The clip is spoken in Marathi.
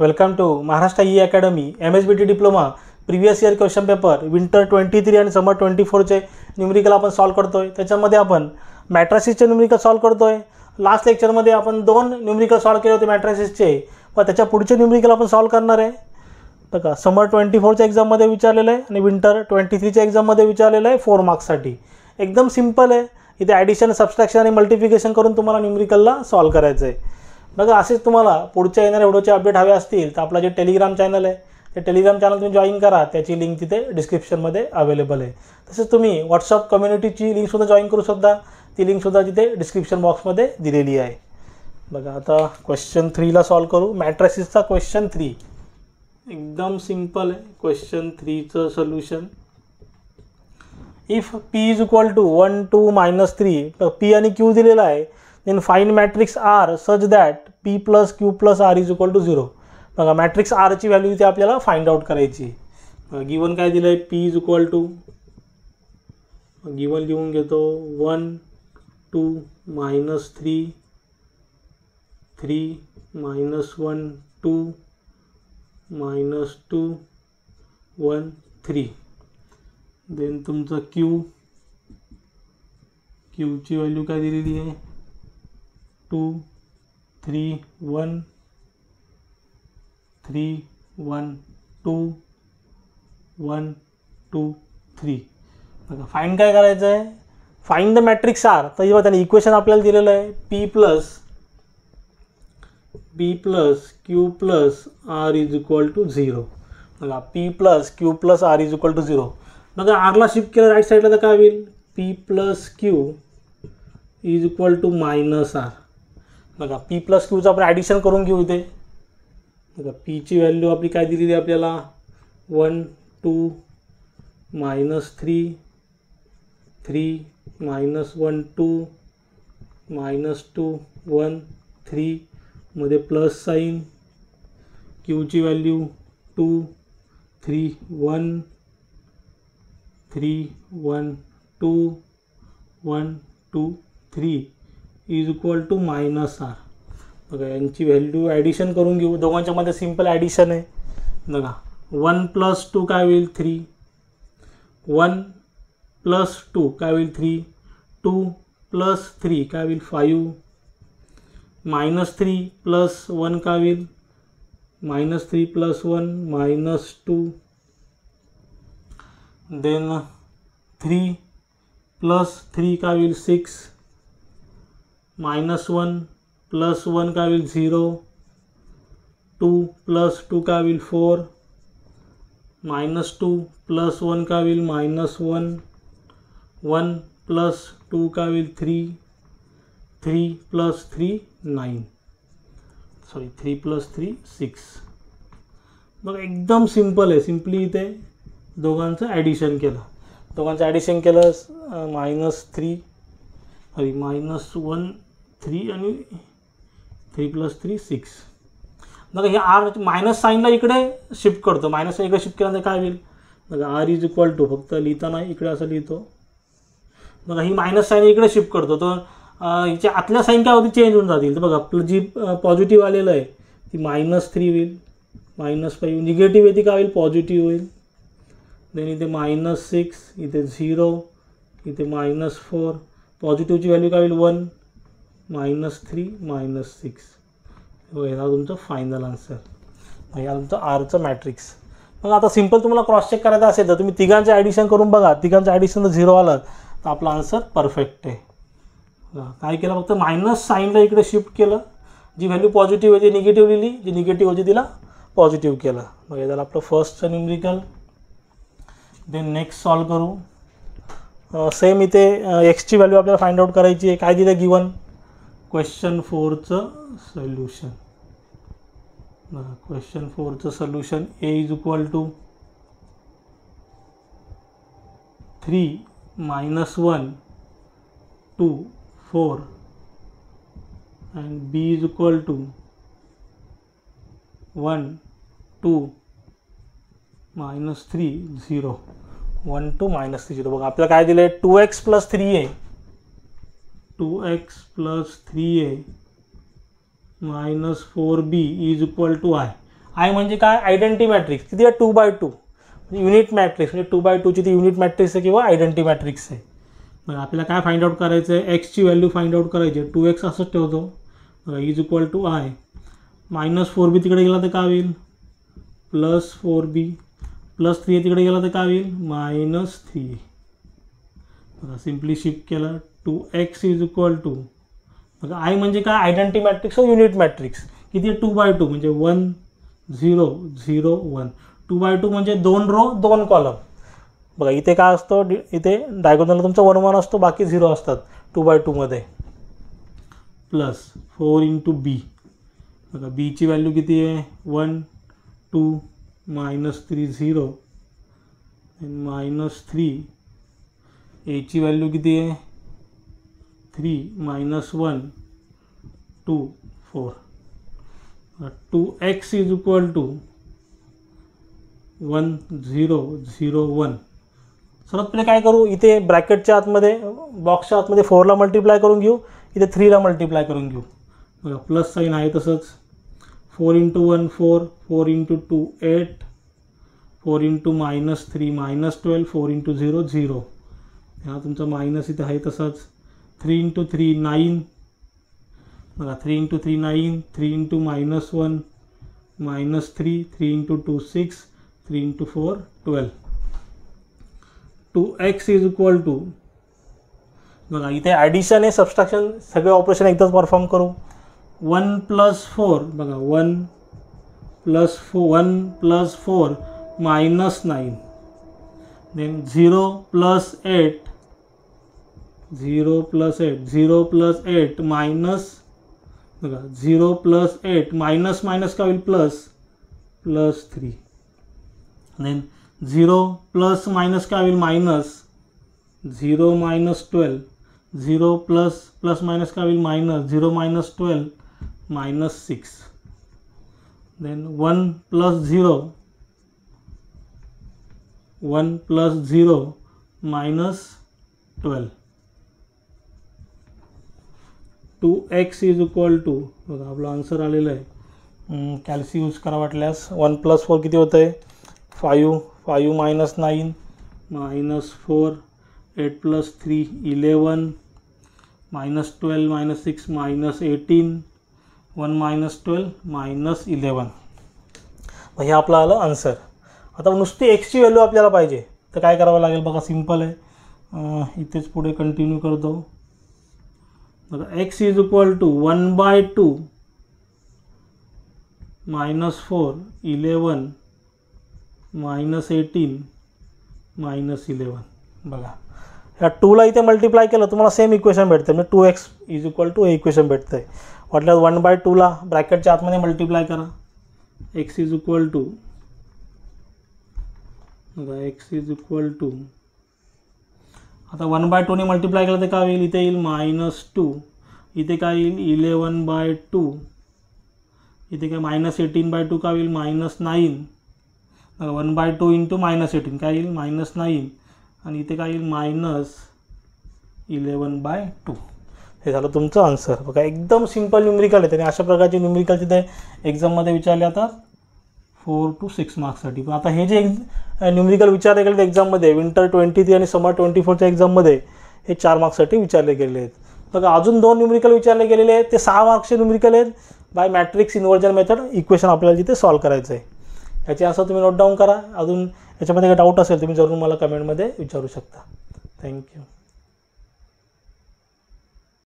Welcome to Maharashtra e academy MSBT diploma previous year question paper winter 23 आणि समर 24चे न्यूमेरिकल आपण सॉल्व करतोय। त्याच्यामध्ये आपण मॅट्रिसेसचे न्यूमेरिकल सॉल्व करतोय। लास्ट लेक्चरमध्ये आपण दोन न्यूमेरिकल सॉल्व केले होते मॅट्रिसेसचे, पण त्याच्या पुढचे न्यूमेरिकल आपण सॉल्व करणार आहे। बघा, समर 24च्या एक्झाममध्ये विचारलेलं आहे आणि विंटर 23च्या एक्झाममध्ये विचारलेलं आहे 4 मार्क्ससाठी। एकदम सिंपल आहे। इथे ॲडिशन, सबट्रॅक्शन आणि मल्टिप्लिकेशन करून तुम्हाला न्यूमेरिकलला सॉल्व करायचं आहे। बघा, असेच तुम्हाला पुढच्या येणाऱ्या व्हिडिओचे अपडेट हवे असतील तर आपला जे टेलिग्राम चॅनल आहे ते टेलिग्राम चॅनल तुम्ही जॉईन करा। त्याची लिंक तिथे डिस्क्रिप्शनमध्ये अवेलेबल आहे। तसेच तुम्ही व्हॉट्सअप कम्युनिटीची लिंकसुद्धा जॉईन करू शकता। ती लिंकसुद्धा तिथे डिस्क्रिप्शन बॉक्समध्ये दिलेली आहे। बघा, आता क्वेश्चन 3ला सॉल्व करू। मॅट्रिसेसचा क्वेश्चन 3 एकदम सिंपल आहे। क्वेश्चन 3चं solution, if p is equal to 1 2 -3, तर p आणि q दिलेला आहे, then find matrix r such that p + q + r is equal to 0। बघा, मॅट्रिक्स r ची व्हॅल्यू इथे आपल्याला फाइंड आउट करायची। गिवन काय दिलं आहे, p is equal to, given लिहून घेतो 1 2 -3 3 -1 2 -2 1 3, देन तुमचं q ची व्हॅल्यू काय दिलेली आहे 2 3 1 3 1 2 1 2 3। बघा, फाइंड काय करायचं आहे, फाइंड द मॅट्रिक्स r। तर जेव्हा त्याने इक्वेशन आपल्याला दिलेलं आहे p + q + r is equal to 0। बघा, p + q + r is equal to 0। बघा, r ला शिफ्ट केलं राईट साईडला तर काय होईल, p + q is equal to -r। बघा, p + q चं आपण ॲडिशन करून घेऊ इथे। बघा, p ची व्हॅल्यू आपली काय दिलेली आहे आपल्याला 1 2 -3 3 -1 2 -2 1 3 मध्ये प्लस साइन, q ची value 2 3 1 3 1 2 1 2 3 is equal to -r। बघा, यांची व्हॅल्यू ॲडिशन करून घेऊ। दोघांच्या मध्ये सिंपल ॲडिशन आहे। बघा, 1 + 2 काय होईल 3, 1 + 2 काय होईल 3, 2 + 3 काय होईल 5, -3 + 1 काय होईल, -3 + 1 -2, देन 3 + 3 काय होईल 6, -1 + 1 काय होईल 0, 2 + 2 काय होईल 4, -2 + 1 काय होईल -1, 1 + 2 काय होईल 3, 3 + 3 9, 3 + 3 6। बघा, एकदम सिंपल आहे। सिम्पली इथे दोघांचं ॲडिशन केलं, -3 -1 3 आणि 3 + 3 6। बघा, हे r मायनस साईनला इकडे शिफ्ट करतो। मायनस इकडे शिफ्ट केल्यानंतर काय होईल, बघा r इज इक्वल टू, फक्त लिहिताना इकडे असं लिहितो। बघा, ही मायनस साईन इकडे शिफ्ट करतो तर हिच्या आतल्या साईन काय होती, चेंज होऊन जातील। तर बघा, आपलं जी पॉझिटिव्ह आलेलं आहे ती -3 होईल, -5, निगेटिव्ह आहे ती काय होईल पॉझिटिव्ह होईल। देन इथे -6, इथे 0, इथे -4, पॉझिटिव्हची व्हॅल्यू काय होईल 1, -3 -6। ह्याला तुमचं फायनल आन्सर, ह्या तुमचं आरचं मॅट्रिक्स। मग आता सिंपल तुम्हाला क्रॉस चेक करायचं असेल तर तुम्ही तिघांचं ॲडिशन करून बघा। तिघांचं ॲडिशन जर 0 आलं तर आपला आन्सर परफेक्ट आहे। काय केलं, फक्त मायनस साईनला इकडे शिफ्ट केलं, जी व्हॅल्यू पॉझिटिव्ह आहे ती निगेटिव्ह लिहिली, जी निगेटिव्ह होती तिला पॉझिटिव्ह केलं। मग हे झालं आपलं फर्स्टचं न्यूमेरिकल। देन नेक्स्ट सॉल्व करू। सेम इथे एक्सची व्हॅल्यू आपल्याला फाइंड आउट करायची आहे। काय दिलं गिवन, क्वेश्चन 4चं सोल्यूशन। क्वेश्चन 4चं solution, a is equal to 3 -1 2 4 and b is equal to 1 2 -3 0 1 2 -3 0। बघा, आपल्याला काय दिलं आहे 2x + 3a 2x + 3a -4b is equal to i। I म्हणजे काय, आयडेंटिटी मॅट्रिक्स. किती आहे, 2x2 म्हणजे युनिट मॅट्रिक्स, म्हणजे 2x2ची ती युनिट मॅट्रिक्स आहे किंवा आयडेंटिटी मॅट्रिक्स आहे. बघा आपल्याला काय फाइंड आउट करायचं आहे, एक्सची व्हॅल्यू फाइंड आउट करायची आहे. 2x असंच ठेवतो. बघा is equal to I, -4b तिकडे गेला तर काय होईल, +4b, +3 तिकडे गेला तर काय होईल, -3. बघा सिम्पली शिफ्ट केलं. 2x इज इक्वल टू, बघा आय म्हणजे काय, आयडेंटिटी मॅट्रिक्स व युनिट मॅट्रिक्स. किती आहे, 2x2 म्हणजे 1 0 0 1. 2x2 म्हणजे 2 रो 2 कॉलम. बघा इथे काय असतो, इथे डायगोनलला तुमचा 1 1 असतो, बाकी 0 असतात 2x2 मध्ये. +4 × b. बघा बीची व्हॅल्यू किती आहे, 1 2 -3 0 -3. एची व्हॅल्यू किती आहे, 3 -1 2 4. 2x is equal to 1 0 0 1. सर्वात पहिले काय करू, इथे ब्रॅकेटच्या आतमध्ये, बॉक्सच्या आतमध्ये 4ला मल्टिप्लाय करून घेऊ, इथे 3ला मल्टिप्लाय करून घेऊ. बघा प्लस साईन आहे तसंच. 4 × 1 4, 4 × 2 8, 4 × -3 -12, 4 × 0 0. हा तुमचा मायनस इथे आहे तसाच. 3 × 3 9. बघा 3 × 3 9, 3 × -1 -3, 3 × 2 6, 3 × 4 12. 2x इज इक्वल टू, बघा इथे ॲडिशन आहे, सबस्ट्रॅक्शन, सगळे ऑपरेशन एकदाच परफॉर्म करू. 1 + 4, बघा 1 + 4 -9. देन 0 + 8, 0 + 8, 0 + 8 मायनस, बघा 0 + 8 मायनस मायनस काय होईल, +3. देन 0 प्लस मायनस काय होईल, -0 - 12, 0 प्लस मायनस काय होईल, -0 - 12 -6. Then 1 + 0, 1 + 0 -12. 2x is equal to, बघा आपला आन्सर आलेला आहे. कॅल्सी यूज करा वाटल्यास. 1 + 4 किती होतं आहे, 5 5 - 9 -4, 8 + 3 11, -12 - 6 -18, 1 - 12 -11. हे आपलं आलं आन्सर. आता नुसती एक्सची व्हॅल्यू आपल्याला पाहिजे, तर काय करावं लागेल, बघा सिम्पल आहे. इथेच पुढे कंटिन्यू करतो. बघा x इज इक्वल टू 1/2 -4 11 -18 -11. बघा ह्या 2ला इथे मल्टिप्लाय केलं तुम्हाला सेम इक्वेशन भेटतं, म्हणजे 2x इज इक्वल टू हे इक्वेशन भेटतं आहे. वाटल्यास 1/2ला ब्रॅकेटच्या आतमध्ये मल्टिप्लाय करा. x इज इक्वल टू, बघा x इज इक्वल टू, आता 1/2ने मल्टिप्लाय केलं तर काय होईल, इथे येईल -2, इथे काय येईल 11/2, इथे काय -18/2 काय होईल, -9. 1/2 × -18 काय येईल, -9, आणि इथे काय येईल -11/2. हे झालं तुमचं आन्सर. बघा एकदम सिम्पल न्यूमरिकल आहे, त्याने अशा प्रकारचे न्यूमरिकल तिथे एक्झाममध्ये विचारले जातात 4 to 6 मार्क्ससाठी. पण आता हे जे न्यूमरिकल विचारले गेले एक्झाममध्ये विंटर 23 आणि समर 24च्या एक्झाममध्ये हे 4 मार्क्ससाठी विचारले गेलेले आहेत. बघा अजून 2 न्यूमरिकल विचारले गेलेले आहेत, ते 6 मार्क्सचे न्यूमरिकल आहेत. By matrix inversion method equation आपल्याला तिथे सॉल्व करायचं आहे. याचे आन्सर तुम्ही नोट डाऊन करा. अजून याच्यामध्ये काही डाऊट असेल तुम्ही जरूर मला कमेंटमध्ये विचारू शकता. थँक्यू.